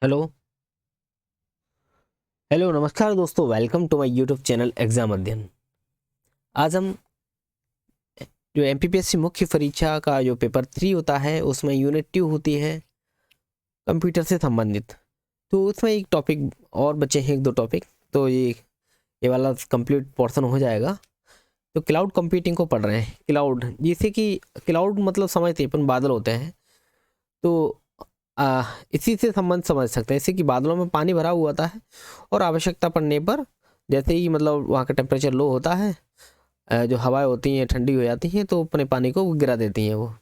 Hello hello नमस्कार दोस्तों, welcome to my YouTube channel exam Adhyayan. आज हम जो एमपीपीएससी मुख्य परीक्षा का जो पेपर 3 होता है उसमें यूनिट 2 होती है कंप्यूटर से संबंधित। तो उसमें एक टॉपिक और बचे हैं, एक दो टॉपिक। तो ये वाला कंप्लीट पोर्शन हो जाएगा। तो क्लाउड कंप्यूटिंग को पढ़ रहे हैं। क्लाउड, जैसे कि क्लाउड मतलब समझते हैं अपन, बादल होते हैं। तो इसी से संबंध समझ सकते हैं, जैसे कि बादलों में पानी भरा हुआ होता है और आवश्यकता पड़ने पर जैसे ही मतलब वहाँ का टेम्परेचर लो होता है, जो हवाएं होती हैं ठंडी हो जाती हैं तो अपने पानी को गिरा देती हैं वो।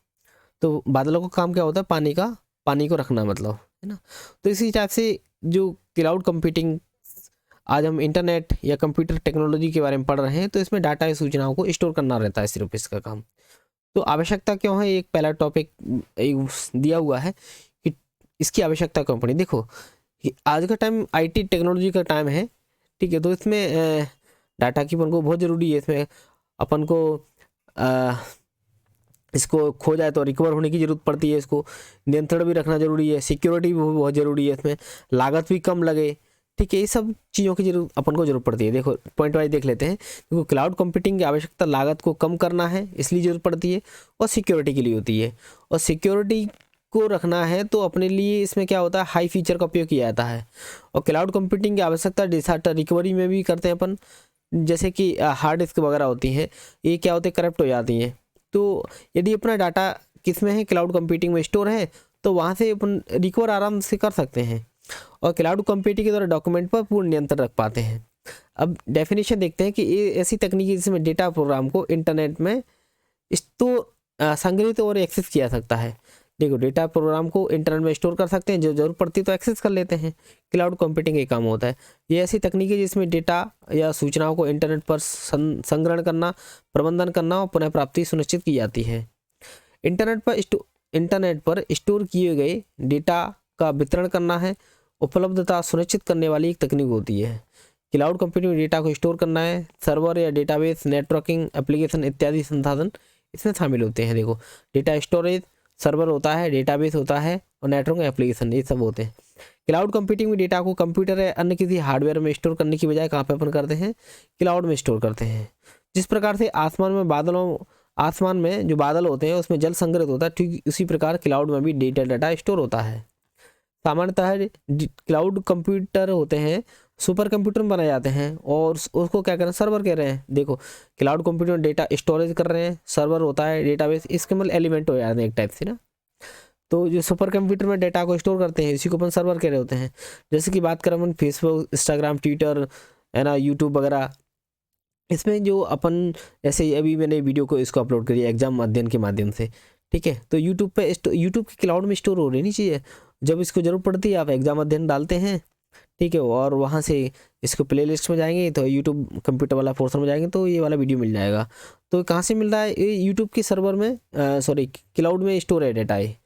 तो बादलों का काम क्या होता है? पानी को रखना, मतलब, है ना। तो इसी टाइप से जो क्लाउड कंप्यूटिंग, आज हम इंटरनेट या कंप्यूटर टेक्नोलॉजी के बारे में पढ़ रहे हैं, तो इसमें डाटा या सूचनाओं को स्टोर करना रहता है, सिर्फ इसका काम। तो आवश्यकता क्यों है, एक पहला टॉपिक दिया हुआ है कि इसकी आवश्यकता क्यों पड़ी। देखो कि आज का टाइम आईटी टेक्नोलॉजी का टाइम है, ठीक है। तो इसमें डाटा की अपन को बहुत ज़रूरी है। इसमें अपन को अ, इसको खो जाए तो रिकवर होने की ज़रूरत पड़ती है। इसको नियंत्रण भी रखना ज़रूरी है, सिक्योरिटी भी बहुत ज़रूरी है, इसमें लागत भी कम लगे, ठीक है। ये सब चीज़ों की जरूरत अपन को ज़रूरत पड़ती है। देखो पॉइंट वाइज देख लेते हैं। देखो, क्लाउड कंप्यूटिंग की आवश्यकता लागत को कम करना है, इसलिए ज़रूरत पड़ती है, और सिक्योरिटी के लिए होती है। और सिक्योरिटी को रखना है तो अपने लिए इसमें क्या होता है, हाई फीचर का उपयोग किया जाता है। और क्लाउड कंप्यूटिंग की आवश्यकता डिजास्टर रिकवरी में भी करते हैं अपन। जैसे कि हार्ड डिस्क वगैरह होती हैं, ये क्या होते हैं, करप्ट हो जाती हैं। तो यदि अपना डाटा किस में है, क्लाउड कंप्यूटिंग में स्टोर है, तो वहाँ से अपन रिकवर आराम से कर सकते हैं। और क्लाउड कंप्यूटिंग के द्वारा डॉक्यूमेंट पर पूर्ण नियंत्रण रख पाते हैं। अब डेफिनेशन देखते हैं कि ये ऐसी तकनीक है जिसमें डेटा प्रोग्राम को इंटरनेट में संग्रहित और एक्सेस किया जा सकता है। देखो, डेटा प्रोग्राम को इंटरनेट में स्टोर कर सकते हैं, जो जरूरत पड़ती है तो एक्सेस कर लेते हैं। क्लाउड कंप्यूटिंग का काम होता है। ये ऐसी तकनीक है जिसमें डेटा या सूचनाओं को इंटरनेट पर संग्रहण करना, प्रबंधन करना और पुनः प्राप्ति सुनिश्चित की जाती है। इंटरनेट पर स्टोर किए गए डेटा का वितरण करना है, उपलब्धता सुनिश्चित करने वाली एक तकनीक होती है। क्लाउड कंप्यूटिंग में डेटा को स्टोर करना है, सर्वर या डेटाबेस, नेटवर्किंग एप्लीकेशन इत्यादि संसाधन इसमें शामिल होते हैं। देखो, डेटा स्टोरेज, सर्वर होता है, डेटाबेस होता है, और नेटवर्क एप्लीकेशन, ये सब होते हैं। क्लाउड कंप्यूटिंग में डेटा को कंप्यूटर या अन्य किसी हार्डवेयर में स्टोर करने की बजाय कहाँ पे अपन करते हैं, क्लाउड में स्टोर करते हैं। जिस प्रकार से आसमान में जो बादल होते हैं उसमें जल संग्रहित होता है, ठीक उसी प्रकार क्लाउड में भी डाटा स्टोर होता है। सामान्यतः क्लाउड कंप्यूटर होते हैं, सुपर कंप्यूटर में बनाए जाते हैं, और उसको क्या करें, सर्वर कह रहे हैं। देखो, क्लाउड कंप्यूटर में डेटा स्टोरेज कर रहे हैं, सर्वर होता है, डेटाबेस, इसके मतलब एलिमेंट हो जाते हैं एक टाइप से ना। तो जो सुपर कंप्यूटर में डेटा को स्टोर करते हैं, इसी को अपन सर्वर कह रहे होते हैं। जैसे कि बात करें अपन फेसबुक, इंस्टाग्राम, ट्विटर, है ना, यूट्यूब वगैरह, इसमें जो अपन, जैसे अभी मैंने वीडियो को इसको अपलोड करी एग्जाम अध्ययन के माध्यम से, ठीक है। तो यूट्यूब के क्लाउड में स्टोर हो रही नहीं चाहिए। जब इसको जरूरत पड़ती है आप एग्जाम अध्ययन डालते हैं, ठीक है, और वहाँ से इसको प्ले लिस्ट में जाएंगे तो यूट्यूब कंप्यूटर वाला पोर्शन में जाएंगे तो ये वाला वीडियो मिल जाएगा। तो कहाँ से मिल रहा है, ये यूट्यूब के सर्वर में, सॉरी, क्लाउड में स्टोर है डाटा है।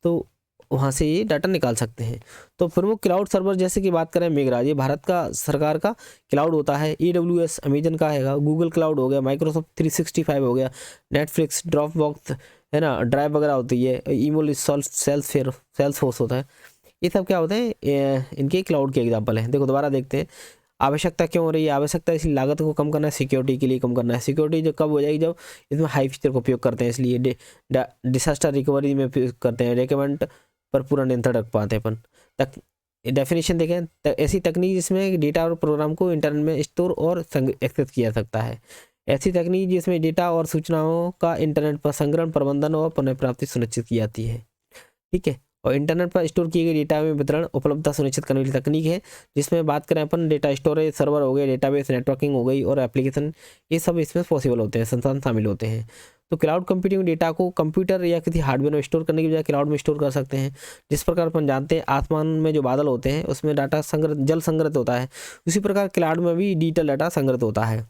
तो वहाँ से ये डाटा निकाल सकते हैं। तो प्रमुख क्लाउड सर्वर जैसे कि बात करें, मेघराज, ये भारत का सरकार का क्लाउड होता है। AWS अमेजन का है, गूगल क्लाउड हो गया, माइक्रोसॉफ्ट 365 हो गया, नेटफ्लिक्स, ड्रॉप बॉक्स, है ना, ड्राइव वगैरह होती है, ईमेल, सेल्स फोर्स होता है। ये सब क्या होते हैं, इनके क्लाउड के एग्जाम्पल हैं। देखो दोबारा देखते हैं, आवश्यकता क्यों हो रही है। आवश्यकता इसलिए लागत को कम करना है, सिक्योरिटी के लिए कम करना है। सिक्योरिटी जो कब हो जाएगी, जब इसमें हाई फीचर का उपयोग करते हैं, इसलिए डिसास्टर रिकवरी में उपयोग करते हैं, रिकमेंड पर पूरा नियंत्रण रख पाते हैं अपन। तक डेफिनेशन देखें, ऐसी तकनीक जिसमें डेटा और प्रोग्राम को इंटरनेट में स्टोर और एक्सेस किया जा सकता है। ऐसी तकनीक जिसमें डेटा और सूचनाओं का इंटरनेट पर संग्रहण, प्रबंधन और पुनर्प्राप्ति सुनिश्चित की जाती है, ठीक है। और इंटरनेट पर स्टोर किए गए डेटा में वितरण, उपलब्धता सुनिश्चित करने वाली तकनीक है। जिसमें बात करें अपन, डेटा स्टोरेज, सर्वर हो गए, डेटाबेस, नेटवर्किंग हो गई, और एप्लीकेशन, ये सब इसमें पॉसिबल होते हैं, संसाधन शामिल होते हैं। तो क्लाउड कंप्यूटिंग डेटा को कंप्यूटर या किसी हार्डवेयर में स्टोर करने की बजाय क्लाउड में स्टोर कर सकते हैं। जिस प्रकार अपन जानते हैं आसमान में जो बादल होते हैं उसमें डाटा जल संग्रहित होता है, उसी प्रकार क्लाउड में भी डिजिटल डाटा संग्रहित होता है,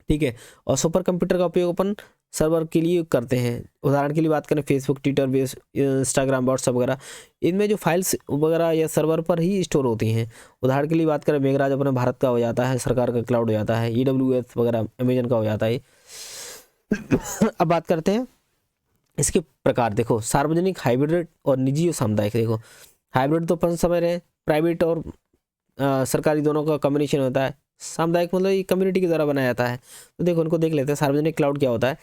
ठीक है। और सुपर कंप्यूटर का उपयोग अपन सर्वर के लिए करते हैं। उदाहरण के लिए बात करें, फेसबुक, ट्विटर, इंस्टाग्राम, व्हाट्सअप वगैरह, इनमें जो फाइल्स वगैरह या सर्वर पर ही स्टोर होती हैं। उदाहरण के लिए बात करें, मेघराज अपने भारत का हो जाता है, सरकार का क्लाउड हो जाता है, AWS वगैरह अमेजन का हो जाता है। अब बात करते हैं इसके प्रकार। देखो, सार्वजनिक, हाइब्रिड और निजी और सामुदायिक। देखो, हाइब्रिड तो अपन समझ रहे हैं, प्राइवेट और सरकारी दोनों का कम्युनिकेशन होता है। सामुदायिक मतलब ये कम्युनिटी के द्वारा बनाया जाता है। तो देखो उनको देख लेते हैं। सार्वजनिक क्लाउड क्या होता है,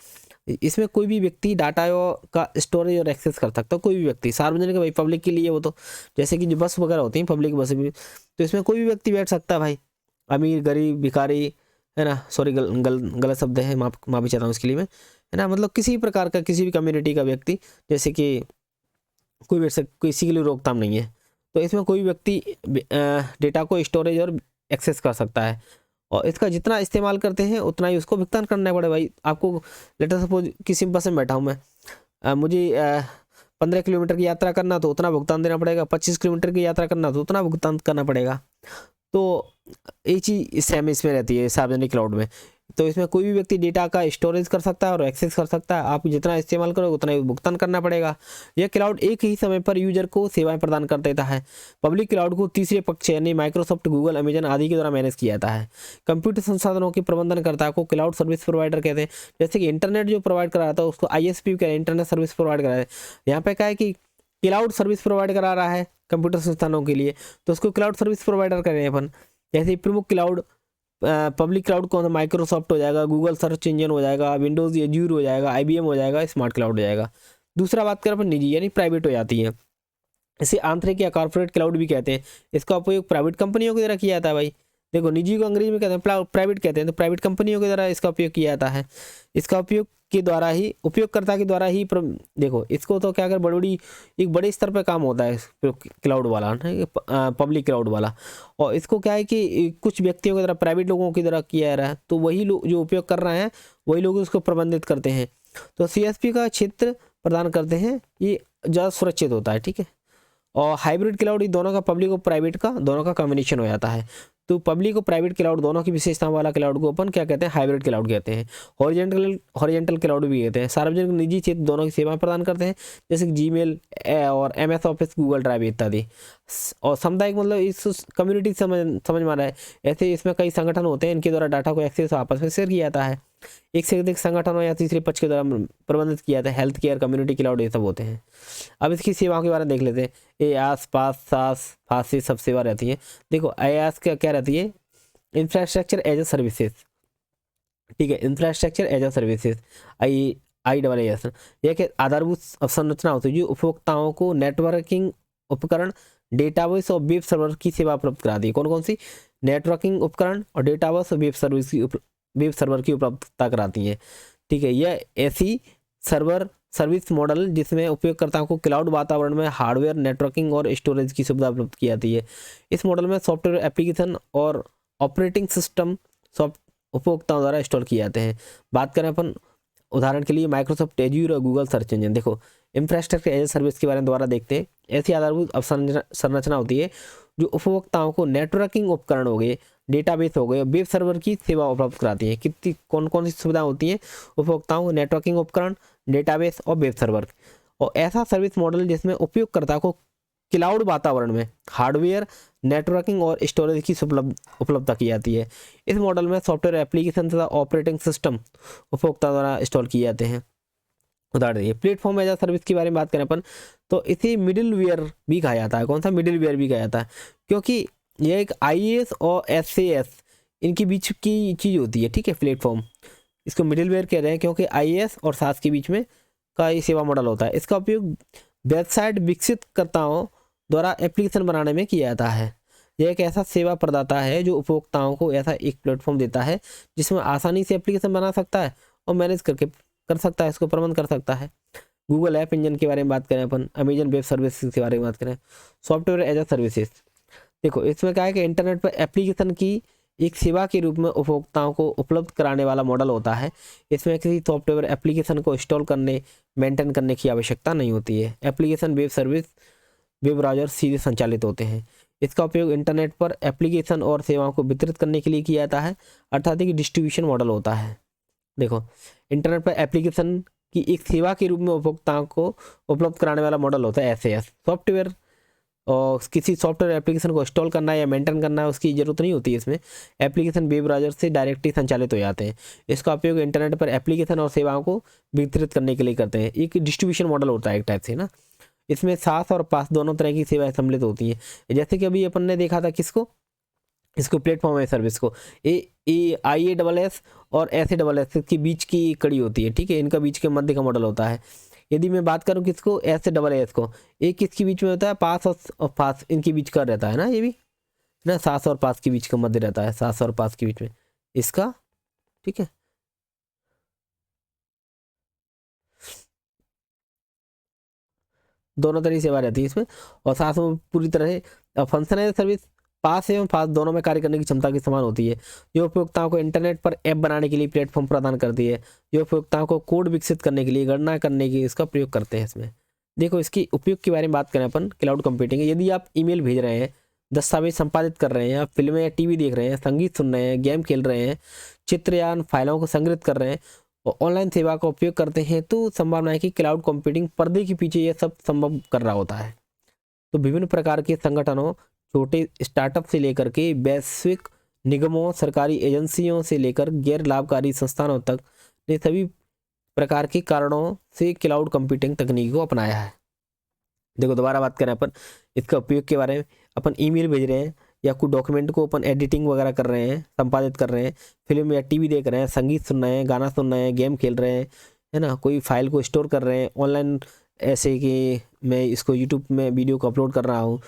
इसमें कोई भी व्यक्ति डाटा का स्टोरेज और एक्सेस कर सकता है। कोई भी व्यक्ति, सार्वजनिक भाई पब्लिक के लिए, वो तो जैसे कि जो बस वगैरह होती हैं पब्लिक बस भी, तो इसमें कोई भी व्यक्ति बैठ सकता है भाई, अमीर गरीब भिखारी, है ना, सॉरी गलत शब्द है, माफी चाहता हूँ इसके लिए मैं, है ना, मतलब किसी भी प्रकार का, किसी भी कम्युनिटी का व्यक्ति, जैसे कि कोई बैठ किसी के लिए रोकथाम नहीं है। तो इसमें कोई व्यक्ति डेटा को स्टोरेज और एक्सेस कर सकता है, और इसका जितना इस्तेमाल करते हैं उतना ही उसको भुगतान करना पड़े भाई। आपको लेटर सपोज किसी बस में बैठा हूँ मैं, मुझे 15 किलोमीटर की यात्रा करना तो उतना भुगतान देना पड़ेगा, 25 किलोमीटर की यात्रा करना तो उतना भुगतान करना पड़ेगा। तो एक चीज़ सेम इसमें रहती है सार्वजनिक क्लाउड में। तो इसमें कोई भी व्यक्ति डेटा का स्टोरेज कर सकता है और एक्सेस कर सकता है। आप जितना इस्तेमाल करोगे उतना ही भुगतान करना पड़ेगा। यह क्लाउड एक ही समय पर यूजर को सेवाएं प्रदान कर देता है। पब्लिक क्लाउड को तीसरे पक्ष यानी माइक्रोसॉफ्ट, गूगल, अमेजन आदि के द्वारा मैनेज किया जाता है। कंप्यूटर संसाधनों के प्रबंधनकर्ता को क्लाउड सर्विस प्रोवाइडर कहते हैं। जैसे कि इंटरनेट जो प्रोवाइड करा रहा है उसको ISP कहते हैं, इंटरनेट सर्विस प्रोवाइड करा रहा है। यहाँ पे क्या है कि क्लाउड सर्विस प्रोवाइड करा रहा है कंप्यूटर संस्थानों के लिए, तो उसको क्लाउड सर्विस प्रोवाइडर करें अपन। जैसे प्रमुख क्लाउड पब्लिक क्लाउड कौन सा, माइक्रोसॉफ्ट हो जाएगा, गूगल सर्च इंजन हो जाएगा, विंडोज एज्यूर हो जाएगा, IBM हो जाएगा, स्मार्ट क्लाउड हो जाएगा। दूसरा बात करें अपन निजी यानी प्राइवेट हो जाती है। इसे आंतरिक या कॉर्पोरेट क्लाउड भी कहते हैं। इसका उपयोग प्राइवेट कंपनियों के द्वारा किया जाता है भाई। देखो निजी को अंग्रेजी में कहते हैं प्राइवेट कहते हैं, तो प्राइवेट कंपनियों के द्वारा इसका उपयोग किया जाता है। इसका उपयोग के द्वारा ही, उपयोगकर्ता के द्वारा ही देखो इसको तो क्या कर बड़ी एक बड़े स्तर पर काम होता है क्लाउड वाला, पब्लिक क्लाउड वाला। और इसको क्या है कि कुछ व्यक्तियों की तरह, प्राइवेट लोगों की तरह किया जा रहा है, तो वही लोग जो उपयोग कर रहे हैं वही लोग उसको प्रबंधित करते हैं। तो CSP का क्षेत्र प्रदान करते हैं, ये ज़्यादा सुरक्षित होता है, ठीक है। और हाइब्रिड क्लाउड दोनों का, पब्लिक और प्राइवेट का दोनों का कॉम्बिनेशन हो जाता है। तो पब्लिक और प्राइवेट क्लाउड दोनों की विशेषताओं वाला क्लाउड को अपन क्या कहते हैं, हाइब्रिड क्लाउड कहते हैं। हॉरिजॉन्टल क्लाउड भी कहते हैं। सार्वजनिक निजी क्षेत्र दोनों की सेवाएं प्रदान करते हैं, जैसे कि जीमेल और MS ऑफिस, गूगल ड्राइव इत्यादि। और सामुदायिक मतलब इस कम्युनिटी समझ में आ रहा है। ऐसे इसमें कई संगठन होते हैं, इनके द्वारा डाटा को एक्सेस आपस में शेयर किया जाता है। एक से अधिक संगठनों या तीसरे पक्ष के द्वारा प्रबंधित किया जाता है। हेल्थ केयर, कम्युनिटी क्लाउड, ये सब होते हैं। अब इसकी सेवाओं के बारे में देख लेते हैं। ये आस पास सास फांसी सब सेवा रहती है। देखो IaaS क्या रहती है, इंफ्रास्ट्रक्चर एज ए सर्विसेज, ठीक है, infrastructure as a services, IaaS। यह एक आधारभूत संरचना होती है जो उपभोक्ताओं को नेटवर्किंग उपकरण, डेटाबेस और वेब सर्वर की सेवा उपलब्ध कराती है। कौन कौन सी, नेटवर्किंग उपकरण और डेटाबेस और वेब सर्वर की उपलब्धता कराती है, ठीक है। यह ऐसी सर्विस मॉडल जिसमें उपयोगकर्ताओं को क्लाउड वातावरण में हार्डवेयर, नेटवर्किंग और स्टोरेज की सुविधा उपलब्ध की जाती है। इस मॉडल में सॉफ्टवेयर, एप्लीकेशन और ऑपरेटिंग सिस्टम उपभोक्ताओं द्वारा इंस्टॉल किए जाते हैं। बात करें अपन उदाहरण के लिए माइक्रोसॉफ्ट एज्यूर और गूगल सर्च इंजन। देखो इंफ्रास्ट्रक्चर एज ए सर्विस के बारे में दोबारा देखते हैं। ऐसी आधारभूत संरचना होती है जो उपभोक्ताओं को नेटवर्किंग उपकरण हो गए, डेटाबेस हो गए, वेब सर्वर की सेवा उपलब्ध कराती है। कितनी कौन कौन सी सुविधाएं होती हैं उपभोक्ताओं को, नेटवर्किंग उपकरण, डेटाबेस और वेब सर्वर। और ऐसा सर्विस मॉडल जिसमें उपयोगकर्ता को क्लाउड वातावरण में हार्डवेयर, नेटवर्किंग और स्टोरेज की उपलब्धता की जाती है। इस मॉडल में सॉफ्टवेयर, एप्लीकेशन तथा ऑपरेटिंग सिस्टम उपभोक्ता द्वारा इंस्टॉल किए जाते हैं। उदाहरण ये प्लेटफॉर्म एज अ सर्विस के बारे में बात करें अपन, तो इसे मिडिलवेयर भी कहा जाता है। कौन सा, मिडिलवेयर भी कहा जाता है, क्योंकि यह एक IaaS और SAS इनके बीच की चीज़ होती है, ठीक है। प्लेटफॉर्म इसको मिडिलवेयर कह रहे हैं क्योंकि IaaS और SaaS के बीच में का ये सेवा मॉडल होता है। इसका उपयोग वेबसाइट विकसितकर्ताओं द्वारा एप्लीकेशन बनाने में किया जाता है। यह एक ऐसा सेवा प्रदाता है जो उपभोक्ताओं को ऐसा एक प्लेटफॉर्म देता है जिसमें आसानी से एप्लीकेशन बना सकता है और मैनेज कर सकता है, इसको प्रबंध कर सकता है। गूगल ऐप इंजन के बारे में बात करें अपन, अमेजन वेब सर्विसेज के बारे में बात करें, सॉफ्टवेयर एज अ सर्विसेज। देखो इसमें क्या है कि इंटरनेट पर एप्लीकेशन की एक सेवा के रूप में उपभोक्ताओं को उपलब्ध कराने वाला मॉडल होता है। इसमें किसी सॉफ्टवेयर एप्लीकेशन को इंस्टॉल करने, मेंटेन करने की आवश्यकता नहीं होती है। Application, web service, web browser सीधे संचालित होते हैं। इसका उपयोग इंटरनेट पर एप्लीकेशन और सेवाओं को वितरित करने के लिए किया जाता है, अर्थात एक डिस्ट्रीब्यूशन मॉडल होता है। देखो इंटरनेट पर एप्लीकेशन की एक सेवा के रूप में उपभोक्ताओं को उपलब्ध कराने वाला मॉडल होता है SAS। सॉफ्टवेयर और किसी सॉफ्टवेयर एप्लीकेशन को इंस्टॉल करना या मेंटेन करना उसकी ज़रूरत नहीं होती है। इसमें एप्लीकेशन वेब ब्राउज़र से डायरेक्टली संचालित हो जाते हैं। इसका उपयोग इंटरनेट पर एप्लीकेशन और सेवाओं को वितरित करने के लिए करते हैं। एक डिस्ट्रीब्यूशन मॉडल होता है एक टाइप से ना। इसमें SaaS और PaaS दोनों तरह की सेवाएं सम्मिलित होती हैं। जैसे कि अभी अपन ने देखा था किसको, इसको प्लेटफॉर्म एज सर्विस को, IaaS और SaaS के बीच की कड़ी होती है, ठीक है, इनका बीच के मध्य का मॉडल होता है। यदि मैं बात करूं किसको, SaaS को, एक किसके बीच में होता है, पास और पास इनके बीच का रहता है ना, ये भी ना SaaS और PaaS के बीच का मध्य रहता है, SaaS और PaaS के बीच में इसका, ठीक है। दोनों तरह की सेवा रहती है इसमें, और SaaS में पूरी तरह से फंक्शन एज सर्विस पास एवं फास्ट दोनों में कार्य करने की क्षमता की समान होती है। जो उपयोक्ताओं को इंटरनेट पर ऐप बनाने के लिए प्लेटफॉर्म प्रदान करती है, जो उपयोक्ताओं को कोड विकसित करने के लिए, गणना करने की इसका प्रयोग करते हैं। इसमें देखो इसकी उपयोग के बारे में बात करें अपन, क्लाउड कंप्यूटिंग, यदि आप ईमेल भेज रहे हैं, दस्तावेज संपादित कर रहे हैं, आप फिल्में या टीवी देख रहे हैं, संगीत सुन रहे हैं, गेम खेल रहे हैं, चित्र या फाइलों को संग्रहित कर रहे हैं और ऑनलाइन सेवा का उपयोग करते हैं, तो संभावना है कि क्लाउड कंप्यूटिंग पर्दे के पीछे यह सब संभव कर रहा होता है। तो विभिन्न प्रकार के संगठनों, छोटे स्टार्टअप से लेकर के वैश्विक निगमों, सरकारी एजेंसियों से लेकर गैर लाभकारी संस्थानों तक ने सभी प्रकार के कारणों से क्लाउड कंप्यूटिंग तकनीक को अपनाया है। देखो दोबारा बात करें अपन इसका उपयोग के बारे में, अपन ईमेल भेज रहे हैं या कोई डॉक्यूमेंट को अपन एडिटिंग वगैरह कर रहे हैं, संपादित कर रहे हैं, फिल्म या टीवी देख रहे हैं, संगीत सुन रहे हैं, गाना सुन रहे हैं, गेम खेल रहे हैं, है ना, कोई फाइल को स्टोर कर रहे हैं ऑनलाइन, ऐसे कि मैं इसको यूट्यूब में वीडियो को अपलोड कर रहा हूँ,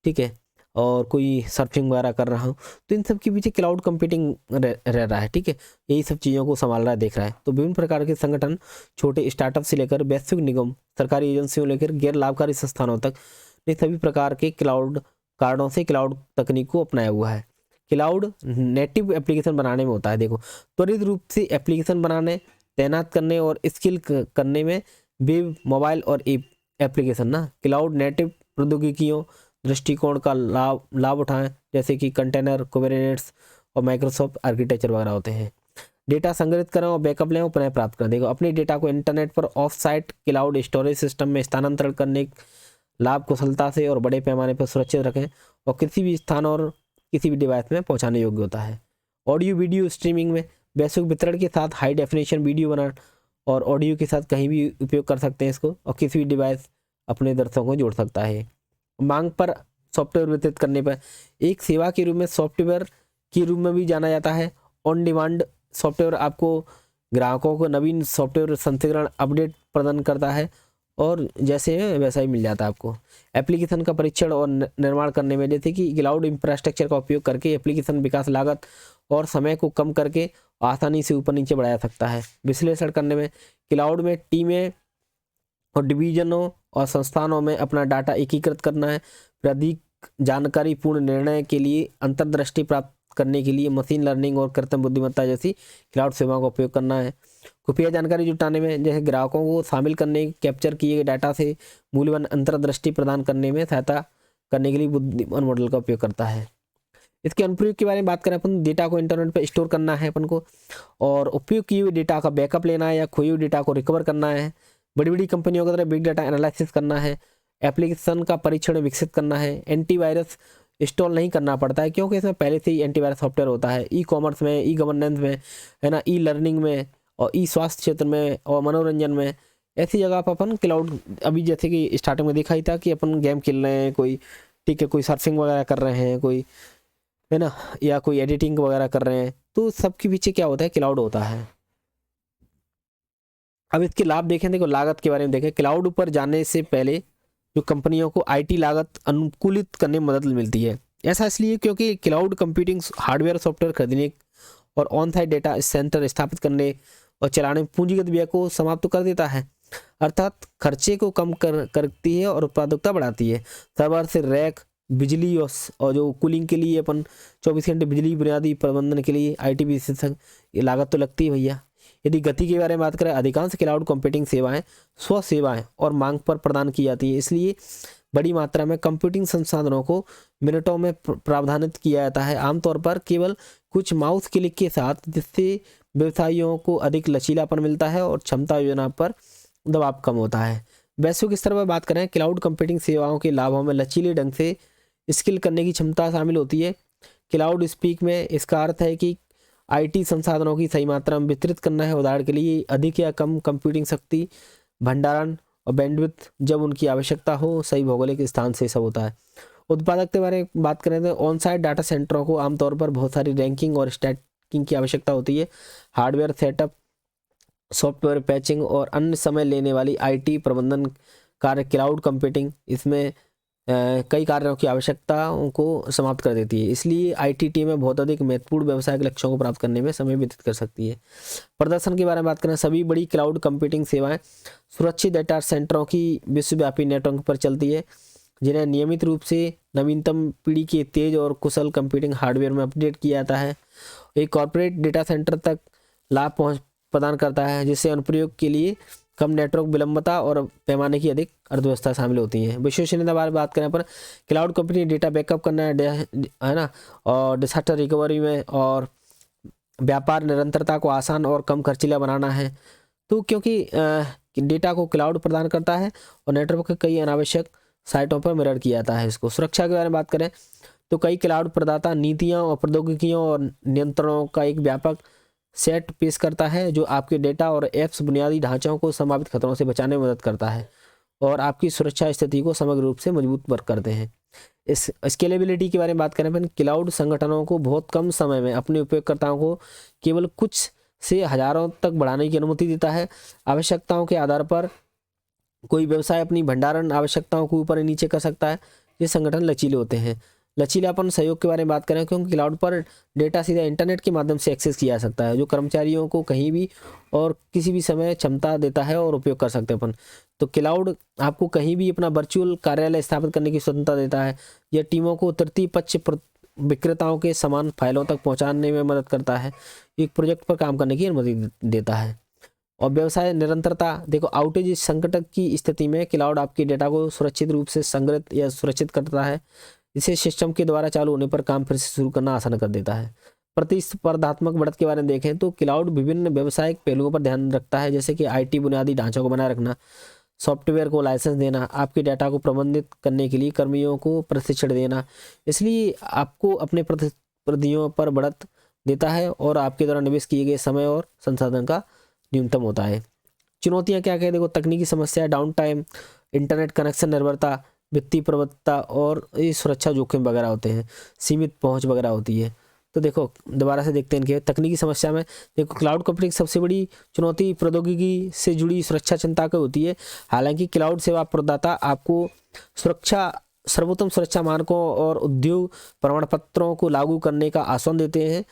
ठीक है, और कोई सर्फिंग वगैरह कर रहा हूँ, तो इन सब के पीछे क्लाउड कंप्यूटिंग रह रहा है, ठीक है, यही सब चीज़ों को संभाल रहा है, देख रहा है। तो विभिन्न प्रकार के संगठन, छोटे स्टार्टअप से लेकर वैश्विक निगम, सरकारी एजेंसियों लेकर गैर लाभकारी संस्थानों तक ने सभी प्रकार के क्लाउड कारणों से क्लाउड तकनीक को अपनाया हुआ है। क्लाउड नेटिव एप्लीकेशन बनाने में होता है। देखो त्वरित रूप से एप्लीकेशन बनाने, तैनात करने और स्किल करने में वेब, मोबाइल और एप्लीकेशन ना क्लाउड नेटिव प्रौद्योगिकियों दृष्टिकोण का लाभ उठाएं, जैसे कि कंटेनर, कुबरनेट्स और माइक्रोसॉफ्ट आर्किटेक्चर वगैरह होते हैं। डेटा संग्रहित करें और बैकअप लें और पुनः प्राप्त करें। देखो अपने डेटा को इंटरनेट पर of site cloud storage system में स्थानांतरण करने लाभ कुशलता से और बड़े पैमाने पर सुरक्षित रखें और किसी भी स्थान और किसी भी डिवाइस में पहुंचाने योग्य होता है। ऑडियो वीडियो स्ट्रीमिंग में वैश्विक वितरण के साथ हाई डेफिनेशन वीडियो बना और ऑडियो के साथ कहीं भी उपयोग कर सकते हैं इसको, और किसी भी डिवाइस अपने दर्शकों को जोड़ सकता है। मांग पर सॉफ्टवेयर वितरित करने पर एक सेवा के रूप में सॉफ्टवेयर के रूप में भी जाना जाता है। ऑन डिमांड सॉफ्टवेयर आपको ग्राहकों को नवीन सॉफ्टवेयर संस्करण अपडेट प्रदान करता है और जैसे है वैसा ही मिल जाता है आपको। एप्लीकेशन का परीक्षण और निर्माण करने में, जैसे कि क्लाउड इंफ्रास्ट्रक्चर का उपयोग करके एप्लीकेशन विकास लागत और समय को कम करके आसानी से ऊपर नीचे बढ़ाया सकता है। विश्लेषण करने में क्लाउड में टीमें और डिवीजनों और संस्थानों में अपना डाटा एकीकृत करना है। अधिक जानकारी पूर्ण निर्णय के लिए अंतर्दृष्टि प्राप्त करने के लिए मशीन लर्निंग और कृत्रिम बुद्धिमत्ता जैसी क्लाउड सेवाओं का उपयोग करना है। खुफिया जानकारी जुटाने में, जैसे ग्राहकों को शामिल करने, कैप्चर किए गए डाटा से मूल्यवान अंतर्दृष्टि प्रदान करने में सहायता करने के लिए बुद्धिमान मॉडल का उपयोग करता है। इसके अनुप्रयोग के बारे में बात करें अपन, डेटा को इंटरनेट पर स्टोर करना है अपन को, और उपयोग किए हुए डेटा का बैकअप लेना है या खोए हुए डेटा को रिकवर करना है। बड़ी बड़ी कंपनियों की तरह बिग डाटा एनालिसिस करना है। एप्लीकेशन का परीक्षण विकसित करना है। एंटीवायरस इंस्टॉल नहीं करना पड़ता है क्योंकि इसमें पहले से ही एंटीवायरस सॉफ्टवेयर होता है। ई कॉमर्स में, ई गवर्नेंस में, है ना, ई लर्निंग में और ई स्वास्थ्य क्षेत्र में और मनोरंजन में, ऐसी जगह पर अपन क्लाउड, अभी जैसे कि स्टार्टिंग में देखा ही था कि अपन गेम खेल रहे हैं कोई, ठीक है, कोई सर्फिंग वगैरह कर रहे हैं कोई, है ना, या कोई एडिटिंग वगैरह कर रहे हैं, तो सबके पीछे क्या होता है, क्लाउड होता है। अब इसके लाभ देखें, देखो लागत के बारे में देखें। क्लाउड पर जाने से पहले जो कंपनियों को आईटी लागत अनुकूलित करने में मदद मिलती है। ऐसा इसलिए क्योंकि क्लाउड कंप्यूटिंग हार्डवेयर सॉफ्टवेयर खरीदने और ऑन साइट डेटा सेंटर स्थापित करने और चलाने में पूंजीगत व्यय को समाप्त कर देता है, अर्थात खर्चे को कम करती है और उत्पादकता बढ़ाती है। सर्वर से रैक, बिजली और जो कूलिंग के लिए अपन 24 घंटे बिजली, बुनियादी प्रबंधन के लिए आईटी विशेषज्ञ, ये लागत तो लगती है भैया। यदि गति के बारे में बात करें, अधिकांश क्लाउड कंप्यूटिंग सेवाएं स्व सेवाएं और मांग पर प्रदान की जाती है, इसलिए बड़ी मात्रा में कंप्यूटिंग संसाधनों को मिनटों में प्रावधानित किया जाता है, आमतौर पर केवल कुछ माउस क्लिक के साथ, जिससे व्यवसायियों को अधिक लचीलापन मिलता है और क्षमता योजना पर दबाव कम होता है। वैश्विक स्तर पर बात करें, क्लाउड कंप्यूटिंग सेवाओं के लाभों में लचीले ढंग से स्किल करने की क्षमता शामिल होती है। क्लाउड स्पीक में इसका अर्थ है कि आईटी संसाधनों की सही मात्रा में वितरित करना है। उदाहरण के लिए अधिक या कम कंप्यूटिंग शक्ति, भंडारण और बैंडविड्थ जब उनकी आवश्यकता हो, सही भौगोलिक स्थान से सब होता है। उत्पादकता के बारे में बात करें तो ऑन साइट डाटा सेंटरों को आमतौर पर बहुत सारी रैंकिंग और स्टैकिंग की आवश्यकता होती है। हार्डवेयर सेटअप, सॉफ्टवेयर पैचिंग और अन्य समय लेने वाली आईटी प्रबंधन कार्य, क्लाउड कंप्यूटिंग इसमें कई कार्यों की आवश्यकताओं को समाप्त कर देती है। इसलिए आईटी टीमें बहुत अधिक महत्वपूर्ण व्यावसायिक लक्ष्यों को प्राप्त करने में समय व्यतीत कर सकती है। प्रदर्शन के बारे में बात करें, सभी बड़ी क्लाउड कंप्यूटिंग सेवाएं सुरक्षित डेटा सेंटरों की विश्वव्यापी नेटवर्क पर चलती है, जिन्हें नियमित रूप से नवीनतम पीढ़ी के तेज और कुशल कंप्यूटिंग हार्डवेयर में अपडेट किया जाता है। एक कॉर्पोरेट डेटा सेंटर तक लाभ पहुँच प्रदान करता है, जिससे अनुप्रयोग के लिए कम नेटवर्क विलंबता और पैमाने की अधिक अर्थव्यवस्था शामिल होती हैं। विश्वसनीयता बारे में बात करें पर क्लाउड कंपनी डेटा बैकअप करना है ना, और डिजास्टर रिकवरी में और व्यापार निरंतरता को आसान और कम खर्चीला बनाना है। तो क्योंकि डेटा को क्लाउड प्रदान करता है और नेटवर्क के कई अनावश्यक साइटों पर मिरर किया जाता है। इसको सुरक्षा के बारे में बात करें तो कई क्लाउड प्रदाता नीतियाँ और प्रौद्योगिकियों और नियंत्रणों का एक व्यापक सेट पेश करता है, जो आपके डेटा और ऐप्स बुनियादी ढांचों को संभावित खतरों से बचाने में मदद करता है और आपकी सुरक्षा स्थिति को समग्र रूप से मजबूत करते हैं। इस स्केलेबिलिटी के बारे में बात करें, क्लाउड संगठनों को बहुत कम समय में अपने उपयोगकर्ताओं को केवल कुछ से हजारों तक बढ़ाने की अनुमति देता है। आवश्यकताओं के आधार पर कोई व्यवसाय अपनी भंडारण आवश्यकताओं को ऊपर नीचे कर सकता है। ये संगठन लचीले होते हैं। लचीलापन सहयोग के बारे में बात करें, क्योंकि क्लाउड पर डेटा सीधा इंटरनेट के माध्यम से एक्सेस किया जा सकता है, जो कर्मचारियों को कहीं भी और किसी भी समय क्षमता देता है और उपयोग कर सकते हैं अपन। तो क्लाउड आपको कहीं भी अपना वर्चुअल कार्यालय स्थापित करने की स्वतंत्रता देता है। यह टीमों को तृतीय पक्ष विक्रेताओं के समान फाइलों तक पहुंचाने में मदद करता है, एक प्रोजेक्ट पर काम करने की अनुमति देता है। और व्यवसाय निरंतरता, देखो आउटेज संकट की स्थिति में क्लाउड आपके डेटा को सुरक्षित रूप से संग्रहित या सुरक्षित करता है। इसे सिस्टम के द्वारा चालू होने पर काम फिर से शुरू करना आसान कर देता है। प्रतिस्पर्धात्मक बढ़त के बारे में देखें तो क्लाउड विभिन्न व्यावसायिक पहलुओं पर ध्यान रखता है, जैसे कि आईटी बुनियादी ढांचों को बनाए रखना, सॉफ्टवेयर को लाइसेंस देना, आपके डाटा को प्रबंधित करने के लिए कर्मियों को प्रशिक्षण देना। इसलिए आपको अपने प्रतिस्पर्धियों पर बढ़त देता है और आपके द्वारा निवेश किए गए समय और संसाधन का न्यूनतम होता है। चुनौतियाँ क्या क्या, देखो तकनीकी समस्या, डाउन टाइम, इंटरनेट कनेक्शन निर्भरता, वित्तीय प्रबंधता और ये सुरक्षा जोखिम वगैरह होते हैं, सीमित पहुंच वगैरह होती है। तो देखो दोबारा से देखते हैं इनके तकनीकी समस्या में, देखो क्लाउड कंप्यूटिंग सबसे बड़ी चुनौती प्रौद्योगिकी से जुड़ी सुरक्षा चिंता की होती है। हालांकि क्लाउड सेवा प्रदाता आपको सर्वोत्तम सुरक्षा मानकों और उद्योग प्रमाण पत्रों को लागू करने का आश्वासन देते हैं,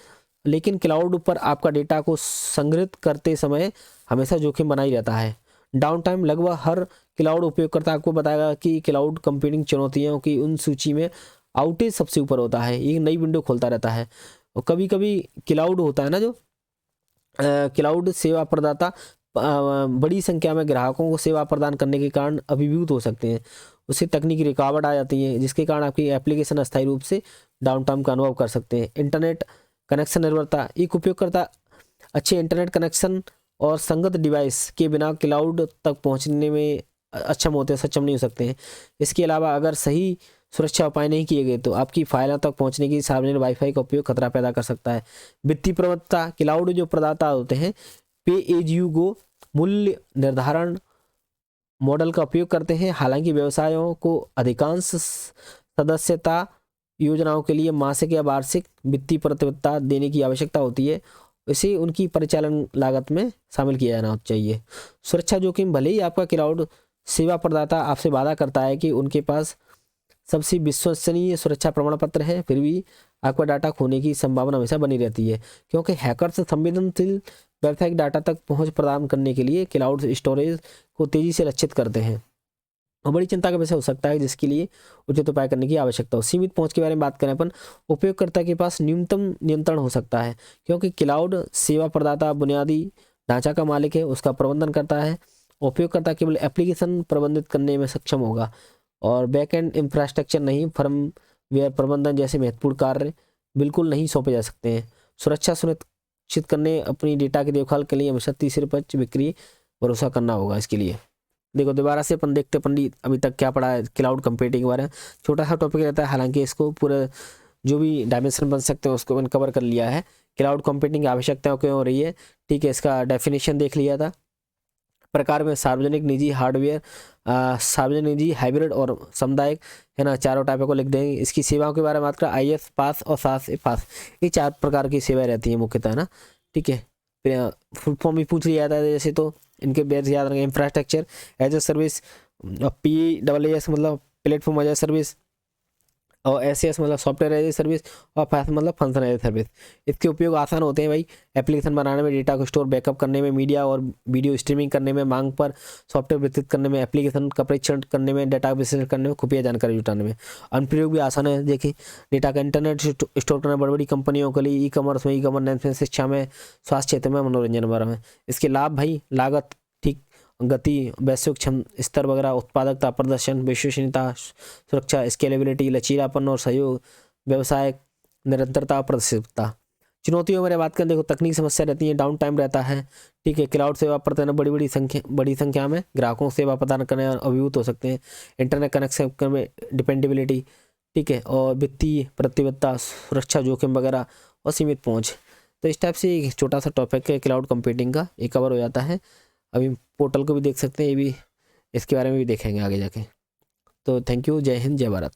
लेकिन क्लाउड पर आपका डेटा को संग्रहित करते समय हमेशा जोखिम बना ही रहता है। डाउन टाइम, लगभग हर क्लाउड उपयोगकर्ता आपको बताएगा कि क्लाउड कंप्यूटिंग चुनौतियों की उन सूची में आउटेज सबसे ऊपर होता है, एक नई विंडो खोलता रहता है। और कभी कभी क्लाउड होता है ना, जो क्लाउड सेवा प्रदाता बड़ी संख्या में ग्राहकों को सेवा प्रदान करने के कारण अभिभूत हो सकते हैं, उससे तकनीकी रुकावट आ जाती है, जिसके कारण आपकी एप्लीकेशन अस्थायी रूप से डाउन टाइम का अनुभव कर सकते हैं। इंटरनेट कनेक्शन निर्भरता, एक उपयोगकर्ता अच्छे इंटरनेट कनेक्शन और संगत डिवाइस के बिना क्लाउड तक पहुंचने में सक्षम नहीं हो सकते हैं। इसके अलावा अगर सही सुरक्षा उपाय नहीं किए गए तो आपकी फाइलों तक पहुंचने की सार्वजनिक वाईफाई का उपयोग खतरा पैदा कर सकता है। वित्तीय प्रबंधता, क्लाउड जो प्रदाता होते हैं पे एज यू गो मूल्य निर्धारण मॉडल का उपयोग करते हैं। हालांकि व्यवसायों को अधिकांश सदस्यता योजनाओं के लिए मासिक या वार्षिक वित्तीय प्रतिबद्धता देने की आवश्यकता होती है, इसे उनकी परिचालन लागत में शामिल किया जाना चाहिए। सुरक्षा जोखिम, भले ही आपका क्लाउड सेवा प्रदाता आपसे वादा करता है कि उनके पास सबसे विश्वसनीय सुरक्षा प्रमाण पत्र है, फिर भी आपका डाटा खोने की संभावना हमेशा बनी रहती है, क्योंकि हैकर्स संवेदनशील व्यावसायिक डाटा तक पहुंच प्रदान करने के लिए क्लाउड स्टोरेज को तेजी से लक्षित करते हैं और बड़ी चिंता का विषय हो सकता है, जिसके लिए उचित उपाय करने की आवश्यकता हो। सीमित पहुंच के बारे में बात करें अपन, उपयोगकर्ता के पास न्यूनतम नियंत्रण हो सकता है, क्योंकि क्लाउड सेवा प्रदाता बुनियादी ढांचा का मालिक है, उसका प्रबंधन करता है। उपयोगकर्ता केवल एप्लीकेशन प्रबंधित करने में सक्षम होगा और बैकएंड इंफ्रास्ट्रक्चर नहीं, फर्मवेयर प्रबंधन जैसे महत्वपूर्ण कार्य बिल्कुल नहीं सौंपे जा सकते हैं। सुरक्षा सुनिश्चित करने अपनी डेटा की देखभाल के लिए हमेशा तीसरे पक्ष बिक्री भरोसा करना होगा। इसके लिए देखो दोबारा से अपन देखते पंडित अभी तक क्या पढ़ा है क्लाउड कंप्यूटिंग के बारे में। छोटा सा टॉपिक रहता है, हालांकि इसको पूरा जो भी डायमेंशन बन सकते हैं उसको मैंने कवर कर लिया है। क्लाउड कंप्यूटिंग की आवश्यकताओं क्यों हो रही है, ठीक है, इसका डेफिनेशन देख लिया था। प्रकार में सार्वजनिक, निजी, हार्डवेयर, सार्वजनिक, निजी, हाइब्रिड और सामुदायिक, है ना, चारों टाइपों को लिख देंगे। इसकी सेवाओं के बारे में बात करें, IAS पास और SAS पास, ये 4 प्रकार की सेवाएं रहती हैं मुख्यतः, है ना, ठीक है। फिर फुल फॉर्म भी पूछ लिया जाता है जैसे, तो इनके बेस याद रखें, infrastructure as a service, PaaS मतलब प्लेटफॉर्म एज ए सर्विस, और SAS मतलब सॉफ्टवेयर एज ए सर्विस, और PaaS मतलब फंक्शन एज ए सर्विस। इसके उपयोग आसान होते हैं भाई, एप्लीकेशन बनाने में, डेटा को स्टोर बैकअप करने में, मीडिया और वीडियो स्ट्रीमिंग करने में, मांग पर सॉफ्टवेयर विकसित करने में, एप्लीकेशन का परीक्षण करने में, डाटा विश्लेषण करने में, खुफिया जानकारी जुटाने में। अनुप्रयोग भी आसान है, देखिए डेटा का इंटरनेट स्टोर करना बड़ी बड़ी कंपनियों के लिए, ई-कॉमर्स में, ई-गवर्नेंस में, शिक्षा में, स्वास्थ्य क्षेत्र में, मनोरंजन वगैरह में। इसके लाभ भाई, लागत ठीक, गति, वैश्विक क्षम स्तर वगैरह, उत्पादकता, प्रदर्शन, विश्वसनीयता, सुरक्षा, स्केलेबिलिटी, लचीलापन और सहयोग, व्यवसाय निरंतरता, प्रदर्शितता। चुनौतियों में बात करें, देखो तकनीकी समस्या रहती है, डाउन टाइम रहता है, ठीक है। क्लाउड सेवा प्रदान बड़ी संख्या में ग्राहकों को सेवा प्रदान करने में अभिभूत हो सकते हैं। इंटरनेट कनेक्शन में डिपेंडेबिलिटी, ठीक है, और वित्तीय प्रतिबद्धता, सुरक्षा जोखिम वगैरह, और सीमित पहुँच। तो इस टाइप से एक छोटा सा टॉपिक है क्लाउड कंप्यूटिंग का, ये कवर हो जाता है। अभी पोर्टल को भी देख सकते हैं, ये भी इसके बारे में भी देखेंगे आगे जाके। तो थैंक यू, जय हिंद, जय भारत।